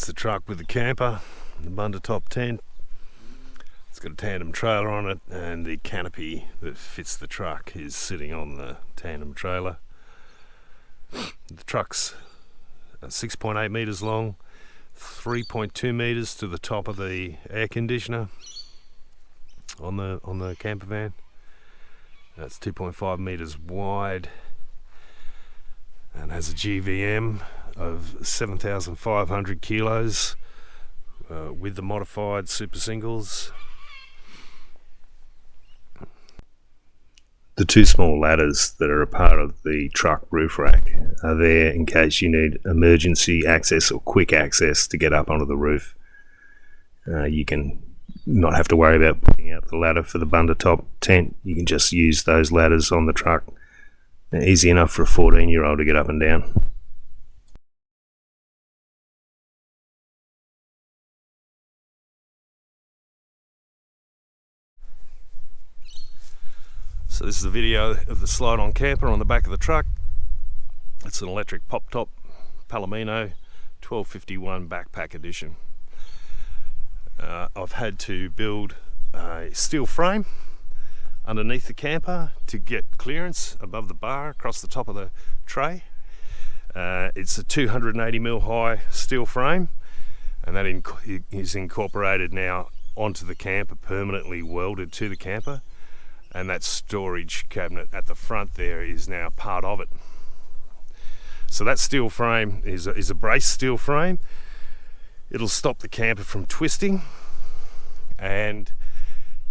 That's the truck with the camper, the bunda top tent. It's got a tandem trailer on it, and the canopy that fits the truck is sitting on the tandem trailer. The truck's 6.8 metres long, 3.2 metres to the top of the air conditioner on the Campervan. That's 2.5 metres wide and has a GVM of 7,500 kilos with the modified super singles. The two small ladders that are a part of the truck roof rack are there in case you need emergency access or quick access to get up onto the roof. You can not have to worry about putting out the ladder for the bunda top tent. You can just use those ladders on the truck. Easy enough for a 14-year-old to get up and down. So this is a video of the slide-on camper on the back of the truck. It's an electric pop-top Palomino 1251 backpack edition. I've had to build a steel frame underneath the camper to get clearance above the bar across the top of the tray. It's a 280mm high steel frame, and that is incorporated now onto the camper, permanently welded to the camper. And that storage cabinet at the front there is now part of it. So that steel frame is a brace steel frame. It'll stop the camper from twisting, and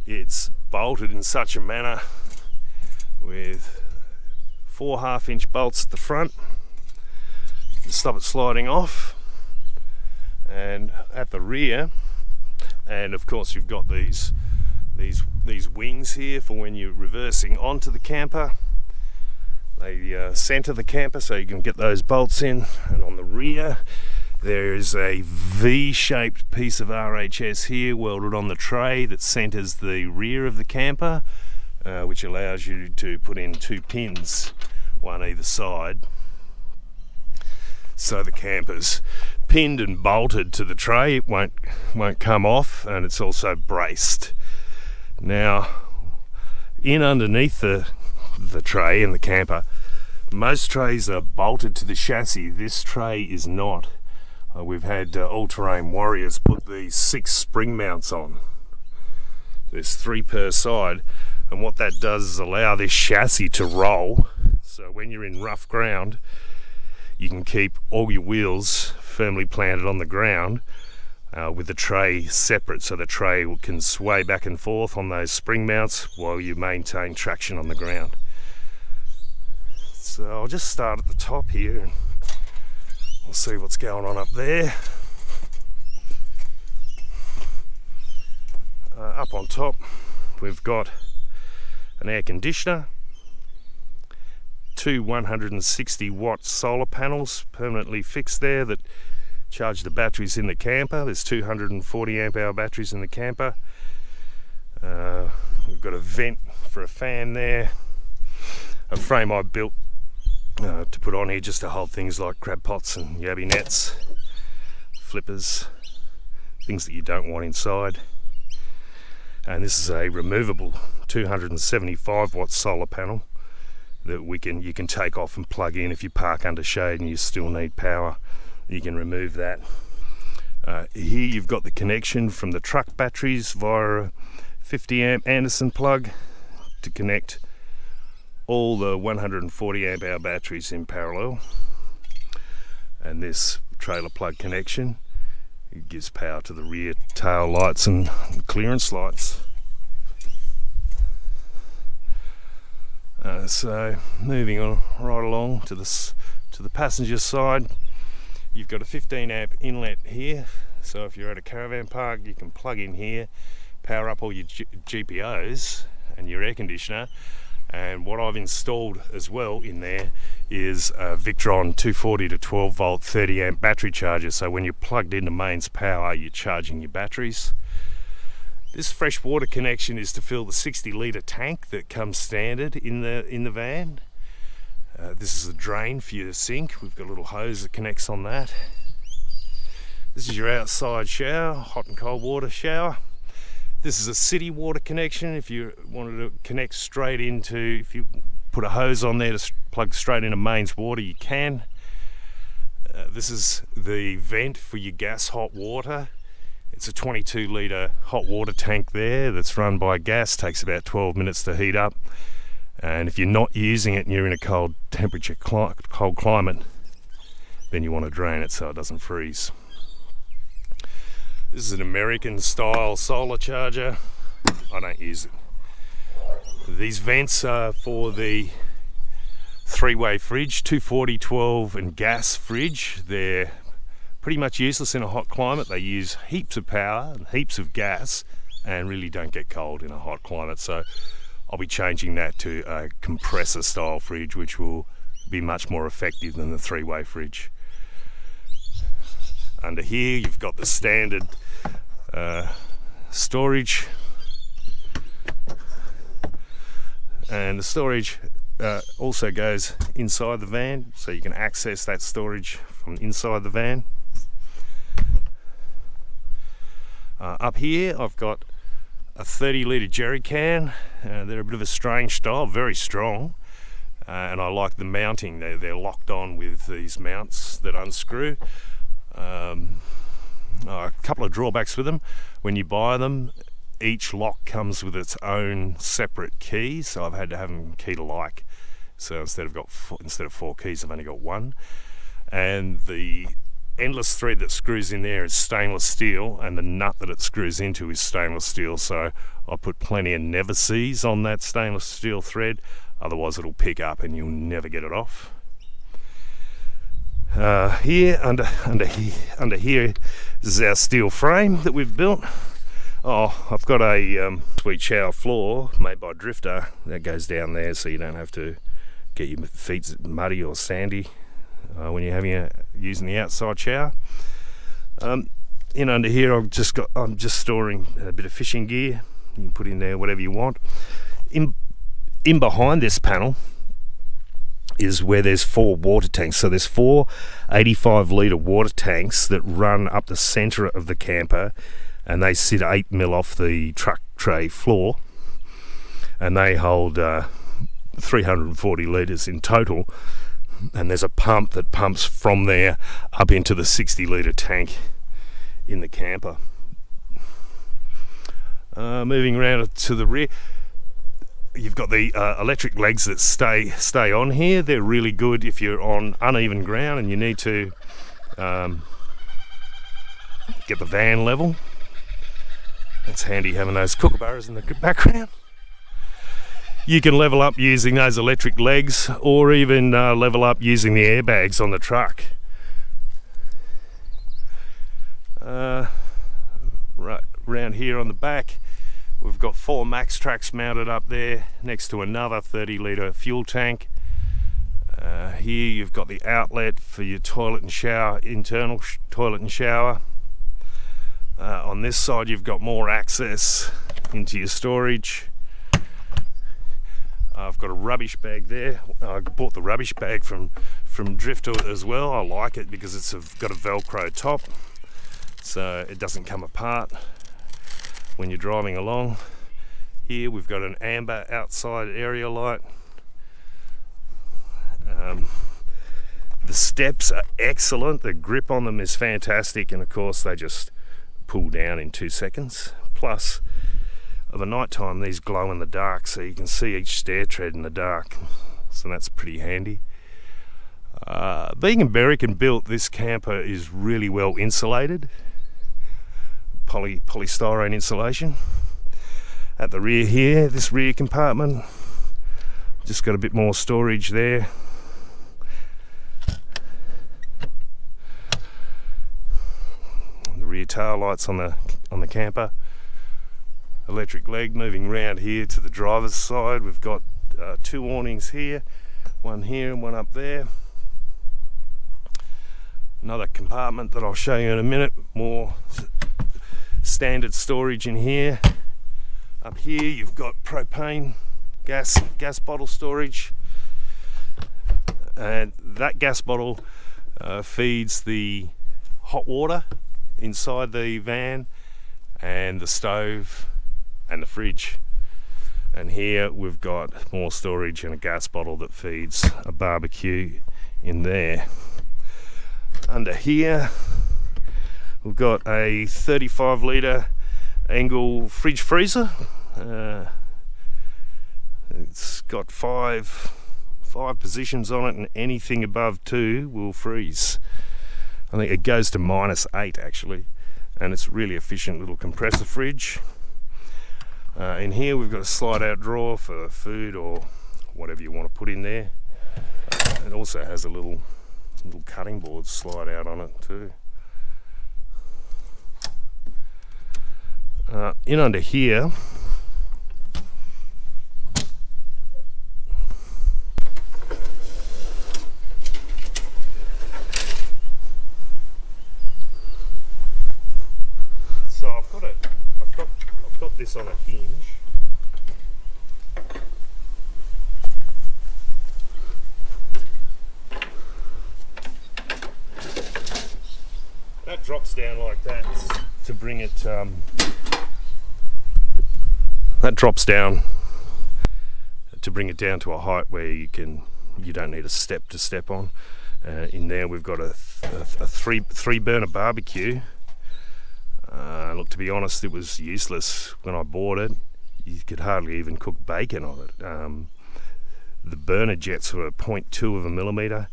it's bolted in such a manner with 4 half-inch bolts at the front to stop it sliding off, and at the rear. And of course you've got these wings here for when you're reversing onto the camper. They center the camper so you can get those bolts in, and on the rear there is a V-shaped piece of RHS here welded on the tray that centers the rear of the camper, which allows you to put in 2 pins, one either side, so the camper's pinned and bolted to the tray. It won't come off, and it's also braced. Now, in underneath the tray in the camper, most trays are bolted to the chassis. This tray is not. We've had all-terrain warriors put these 6 spring mounts on. There's 3 per side, and what that does is allow this chassis to roll, so when you're in rough ground you can keep all your wheels firmly planted on the ground with the tray separate, so the tray can sway back and forth on those spring mounts while you maintain traction on the ground. So I'll just start at the top here and we'll see what's going on up there. Up on top we've got an air conditioner, 2 160 watt solar panels permanently fixed there that charge the batteries in the camper. There's 240 amp hour batteries in the camper. We've got a vent for a fan there, a frame I built to put on here just to hold things like crab pots and yabby nets, flippers, things that you don't want inside. And this is a removable 275 watt solar panel that you can take off and plug in if you park under shade and you still need power. You can remove that. Here you've got the connection from the truck batteries via a 50 amp Anderson plug to connect all the 140 amp hour batteries in parallel. And this trailer plug connection, it gives power to the rear tail lights and clearance lights. So moving on right along to the passenger side, you've got a 15 amp inlet here, so if you're at a caravan park you can plug in here, power up all your GPOs and your air conditioner. And what I've installed as well in there is a Victron 240 to 12 volt 30 amp battery charger, so when you're plugged into mains power you're charging your batteries. This fresh water connection is to fill the 60 litre tank that comes standard in the van. This is a drain for your sink. We've got a little hose that connects on that. This is your outside shower, hot and cold water shower. This is a city water connection. If you wanted to connect straight into, if you put a hose on there to plug straight into mains water, you can. This is the vent for your gas hot water. It's a 22 litre hot water tank there that's run by gas, takes about 12 minutes to heat up. And if you're not using it and you're in a cold temperature, cold climate, then you want to drain it so it doesn't freeze. This is an American style solar charger. I don't use it. These vents are for the 3-way fridge, 240, 12 and gas fridge. They're pretty much useless in a hot climate. They use heaps of power and heaps of gas and really don't get cold in a hot climate. So I'll be changing that to a compressor style fridge, which will be much more effective than the 3-way fridge. Under here you've got the standard storage, and the storage also goes inside the van, so you can access that storage from inside the van. Up here I've got a 30 litre jerry can. They're a bit of a strange style, very strong, and I like the mounting. They're locked on with these mounts that unscrew. A couple of drawbacks with them. When you buy them, each lock comes with its own separate key, so I've had to have them key to like. So instead of 4 keys, I've only got one. And the endless thread that screws in there is stainless steel, and the nut that it screws into is stainless steel. So I put plenty of never sees on that stainless steel thread, otherwise it'll pick up and you'll never get it off. Here under here, this is our steel frame that we've built. I've got a sweet shower floor made by Drifter that goes down there, so you don't have to get your feet muddy or sandy when you're using the outside shower. In under here, I'm just storing a bit of fishing gear. You can put in there whatever you want. In behind this panel is where there's 4 water tanks. So there's 4 85 litre water tanks that run up the centre of the camper, and they sit 8 mil off the truck tray floor, and they hold 340 litres in total. And there's a pump that pumps from there up into the 60 litre tank in the camper. Moving around to the rear, you've got the electric legs that stay on here. They're really good if you're on uneven ground and you need to get the van level. It's handy having those kookaburras in the background. You can level up using those electric legs, or even level up using the airbags on the truck. Right around here on the back, we've got 4 Max Tracks mounted up there next to another 30 litre fuel tank. Here you've got the outlet for your toilet and shower, internal toilet and shower. On this side you've got more access into your storage. I've got a rubbish bag there. I bought the rubbish bag from Drifter as well. I like it because it's got a Velcro top, so it doesn't come apart when you're driving along. Here we've got an amber outside area light. The steps are excellent. The grip on them is fantastic, and of course they just pull down in 2 seconds. Plus, of a night time, these glow in the dark, so you can see each stair tread in the dark, so that's pretty handy. Being American built, this camper is really well insulated, polystyrene insulation. At the rear here, this rear compartment, just got a bit more storage there. The rear tail lights on the camper. Electric leg. Moving round here to the driver's side, we've got 2 awnings here, one here and one up there. Another compartment that I'll show you in a minute, more standard storage in here. Up here you've got propane gas bottle storage, and that gas bottle feeds the hot water inside the van, and the stove and the fridge. And here we've got more storage and a gas bottle that feeds a barbecue in there. Under here we've got a 35 litre angle fridge freezer. It's got five positions on it, and anything above 2 will freeze. I think it goes to -8 actually, and it's a really efficient little compressor fridge. In here we've got a slide out drawer for food or whatever you want to put in there. It also has a little cutting board slide out on it too. In under here I've got this on a hinge. That drops down like that to bring it. That drops down to bring it down to a height where you don't need a step to step on. In there we've got a three burner barbecue. Look, to be honest, it was useless when I bought it. You could hardly even cook bacon on it. The burner jets were 0.2 of a millimetre,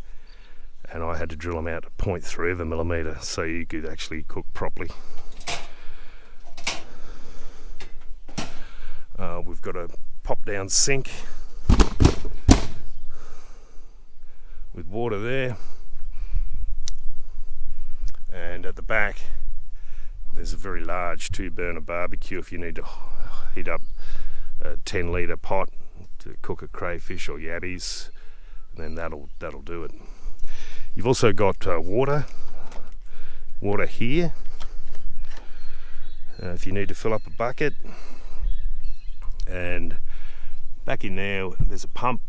and I had to drill them out to 0.3 of a millimetre so you could actually cook properly. We've got a pop-down sink with water there, and at the back there's a very large 2-burner barbecue if you need to heat up a 10 litre pot to cook a crayfish or yabbies, and then that'll do it. You've also got water here if you need to fill up a bucket, and back in there's a pump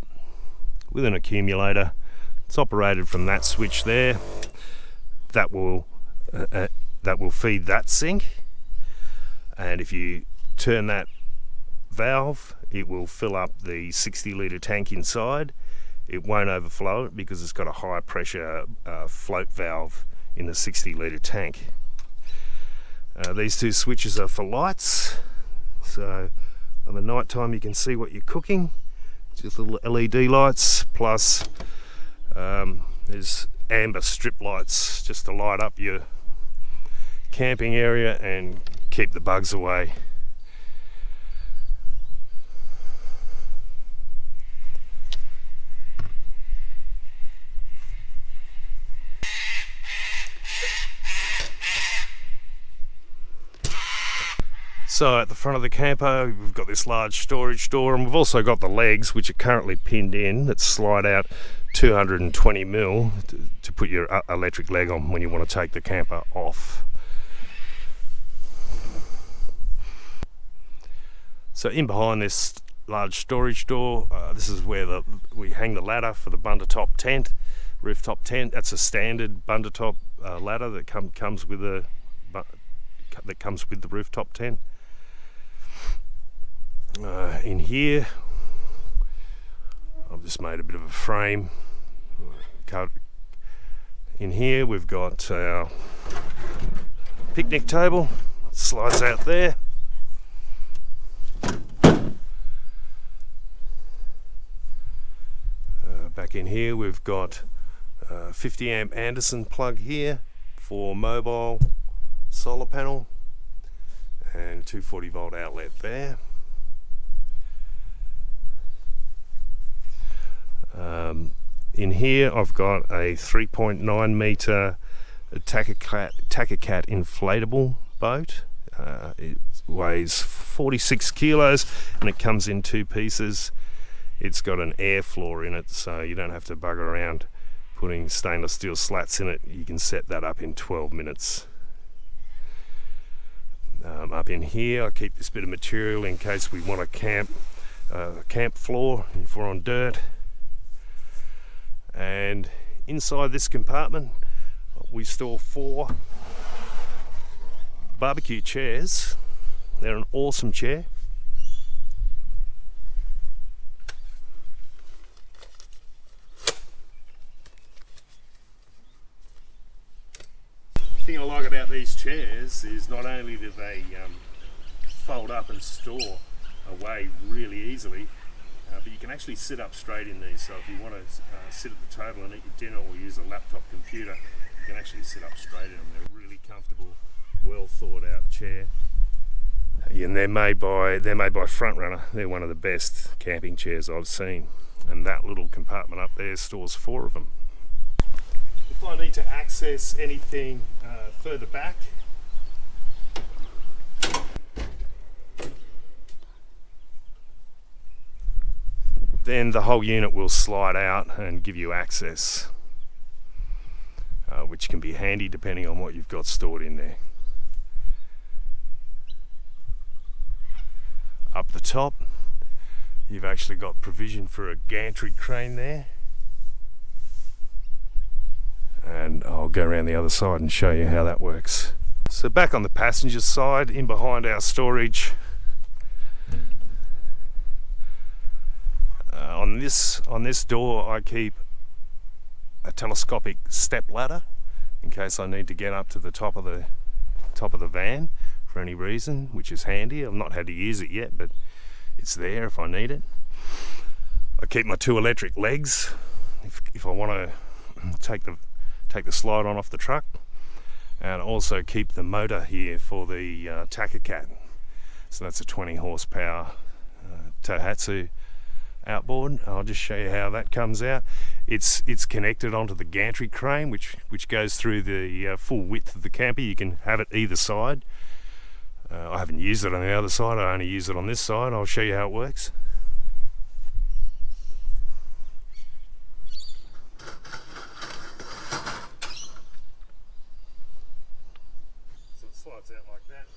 with an accumulator. It's operated from that switch there. That will feed that sink, and if you turn that valve, it will fill up the 60 litre tank inside. It won't overflow it because it's got a high pressure float valve in the 60 litre tank. These 2 switches are for lights, so on the night time you can see what you're cooking. Just little LED lights, plus there's amber strip lights just to light up your camping area and keep the bugs away. So at the front of the camper we've got this large storage door, and we've also got the legs, which are currently pinned in, that slide out 220 mil to put your electric leg on when you want to take the camper off. So in behind this large storage door, this is where we hang the ladder for the Bundertop tent, rooftop tent. That's a standard Bundertop ladder that comes with the rooftop tent. In here, I've just made a bit of a frame. In here we've got our picnic table. It slides out there. Back in here we've got a 50 amp Anderson plug here for mobile solar panel, and 240 volt outlet there. In here I've got a 3.9 metre Takacat inflatable boat. It weighs 46 kilos and it comes in 2 pieces. It's got an air floor in it, so you don't have to bugger around putting stainless steel slats in it. You can set that up in 12 minutes. Up in here I keep this bit of material in case we want to camp floor if we're on dirt. And inside this compartment we store 4 barbecue chairs. They're an awesome chair. The thing I like about these chairs is not only do they fold up and store away really easily, but you can actually sit up straight in these. So if you want to sit at the table and eat your dinner or use a laptop computer, you can actually sit up straight in them. They're a really comfortable, well thought out chair. And they're made by Front Runner. They're one of the best camping chairs I've seen. And that little compartment up there stores 4 of them. If I need to access anything further back, then the whole unit will slide out and give you access, which can be handy depending on what you've got stored in there. Up the top, you've actually got provision for a gantry crane there. And I'll go around the other side and show you how that works. So back on the passenger side, in behind our storage, on this door I keep a telescopic step ladder in case I need to get up to the top of the van for any reason, which is handy. I've not had to use it yet, but it's there if I need it. I keep my 2 electric legs if I want to take the slide on off the truck, and also keep the motor here for the Takacat. So that's a 20 horsepower Tohatsu outboard. I'll just show you how that comes out. It's connected onto the gantry crane, which goes through the full width of the camper. You can have it either side. I haven't used it on the other side, I only use it on this side. I'll show you how it works. So it slides out like that.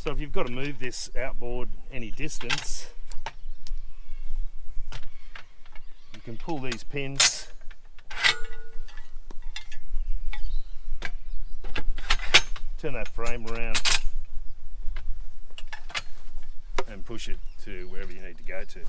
So if you've got to move this outboard any distance, you can pull these pins turn that frame around and push it to wherever you need to go to.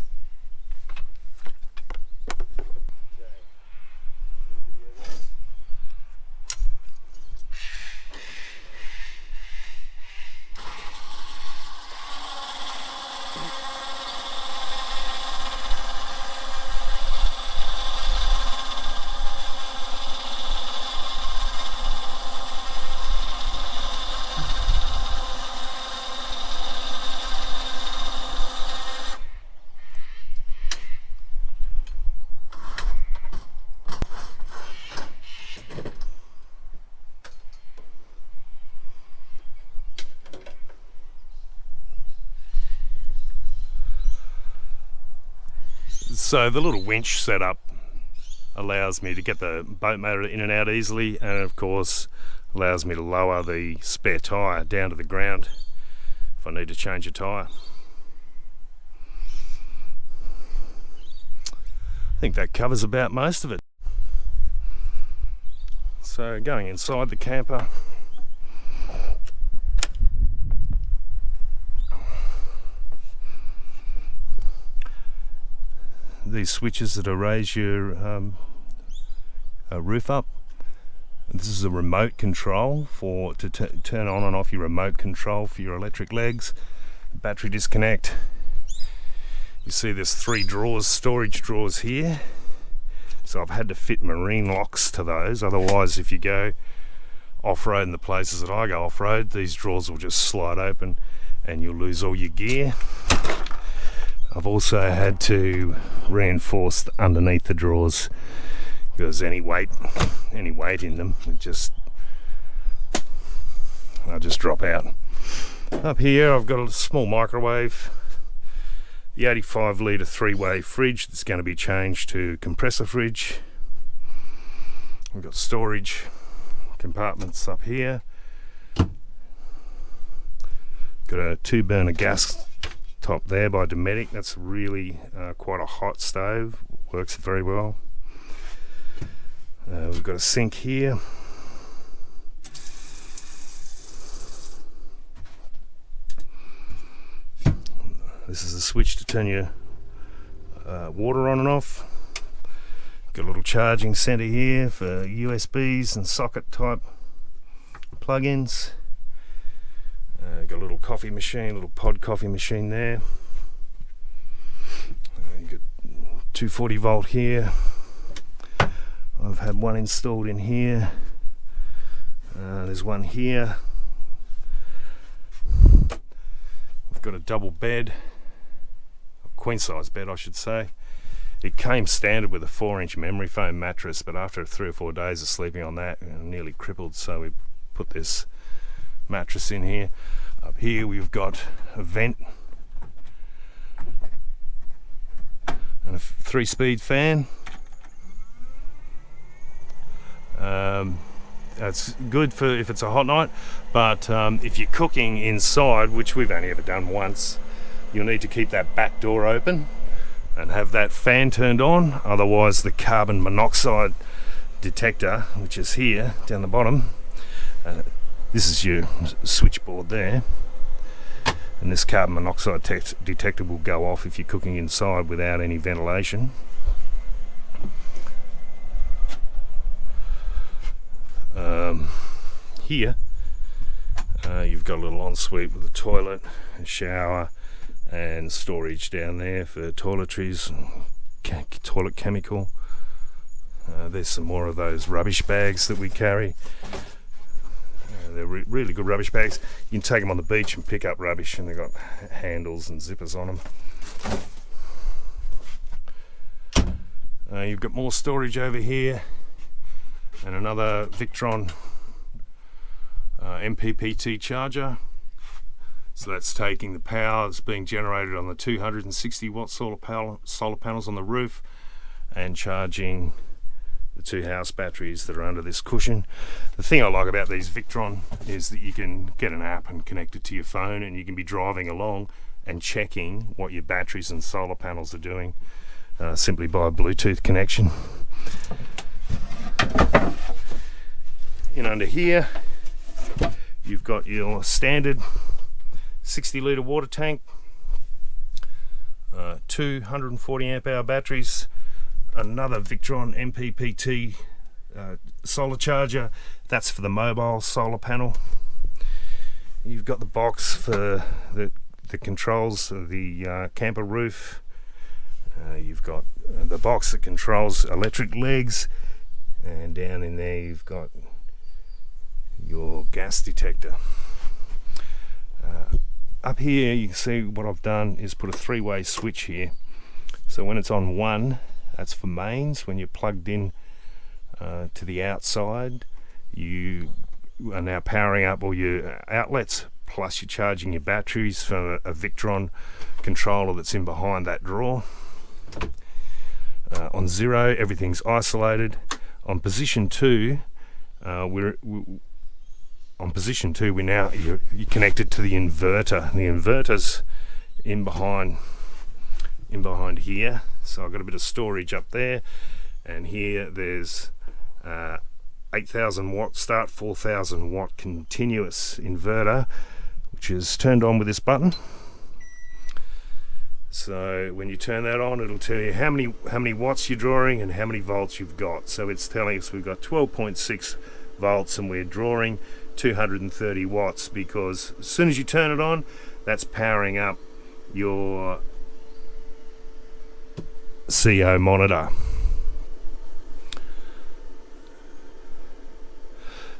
So the little winch setup allows me to get the boat motor in and out easily, and of course allows me to lower the spare tyre down to the ground if I need to change a tyre. I think that covers about most of it. So going inside the camper, these switches that raise your roof up. This is a remote control to turn on and off your remote control for your electric legs. Battery disconnect. You see there's 3 drawers, storage drawers here. So I've had to fit marine locks to those. Otherwise, if you go off-road in the places that I go off-road, these drawers will just slide open and you'll lose all your gear. I've also had to reinforce underneath the drawers because any weight in them, they'll just drop out. Up here I've got a small microwave, the 85 litre 3-way fridge that's going to be changed to compressor fridge. We've got storage compartments up here. Got a 2-burner gas top there by Dometic. That's really quite a hot stove, works very well. We've got a sink here. This is the switch to turn your water on and off. Got a little charging center here for USBs and socket type plug-ins. Got a little coffee machine, little pod coffee machine there. You got 240 volt here. I've had one installed in here. There's one here. I've got a double bed, a queen size bed I should say. It came standard with a 4-inch memory foam mattress, but after 3 or 4 days of sleeping on that, nearly crippled, so we put this mattress in here. Up here we've got a vent and a 3-speed fan. That's good for if it's a hot night, but if you're cooking inside, which we've only ever done once, you'll need to keep that back door open and have that fan turned on, otherwise the carbon monoxide detector, which is here down the bottom, this is your switchboard there, and this carbon monoxide detector will go off if you're cooking inside without any ventilation. Here you've got a little ensuite with a toilet, a shower and storage down there for toiletries and toilet chemical. There's some more of those rubbish bags that we carry. They're really good rubbish bags. You can take them on the beach and pick up rubbish, and they've got handles and zippers on them. You've got more storage over here and another Victron MPPT charger. So that's taking the power that's being generated on the 260 watt solar panels on the roof and charging the 2 house batteries that are under this cushion. The thing I like about these Victron is that you can get an app and connect it to your phone, and you can be driving along and checking what your batteries and solar panels are doing simply by a Bluetooth connection. In under here you've got your standard 60 litre water tank, 240 amp hour batteries, another Victron MPPT solar charger, that's for the mobile solar panel. You've got the box for the controls of the camper roof. You've got the box that controls electric legs, and down in there you've got your gas detector. Up here you can see what I've done is put a 3-way switch here, so when it's on 1, that's for mains. When you're plugged in to the outside, you are now powering up all your outlets, plus you're charging your batteries from a Victron controller that's in behind that drawer. On 0 everything's isolated. On position 2 you're connected to the inverter. The inverter's in behind here, so I've got a bit of storage up there, and here there's 8,000 watt start, 4,000 watt continuous inverter, which is turned on with this button. So when you turn that on, it'll tell you how many watts you're drawing and how many volts you've got. So it's telling us we've got 12.6 volts and we're drawing 230 watts, because as soon as you turn it on, that's powering up your CO monitor.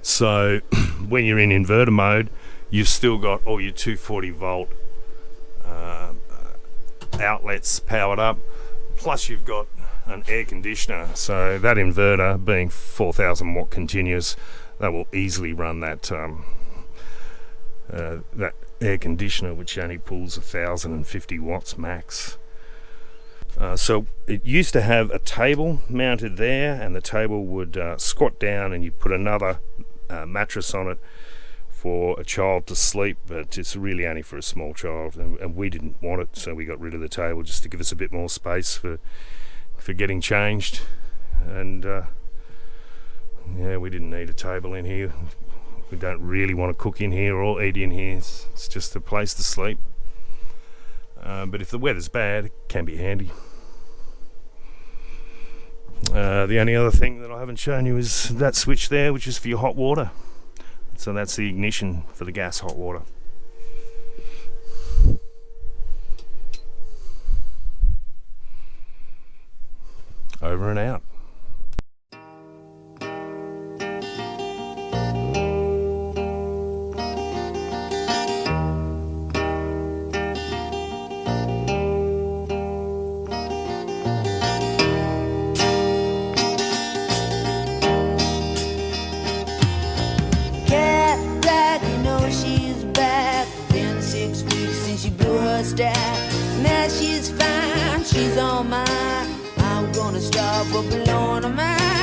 So when you're in inverter mode, you've still got all your 240 volt outlets powered up, plus you've got an air conditioner. So that inverter being 4,000 watt continuous, that will easily run that that air conditioner, which only pulls 1,050 watts max. So it used to have a table mounted there, and the table would squat down and you put another mattress on it for a child to sleep, but it's really only for a small child, and we didn't want it, so we got rid of the table just to give us a bit more space for getting changed. And yeah, we didn't need a table in here. We don't really want to cook in here or eat in here. It's just a place to sleep. But if the weather's bad, it can be handy. The only other thing that I haven't shown you is that switch there, which is for your hot water. So that's the ignition for the gas hot water. Over and out. Now she's fine, she's all mine. I'm gonna stop for blowing her mind.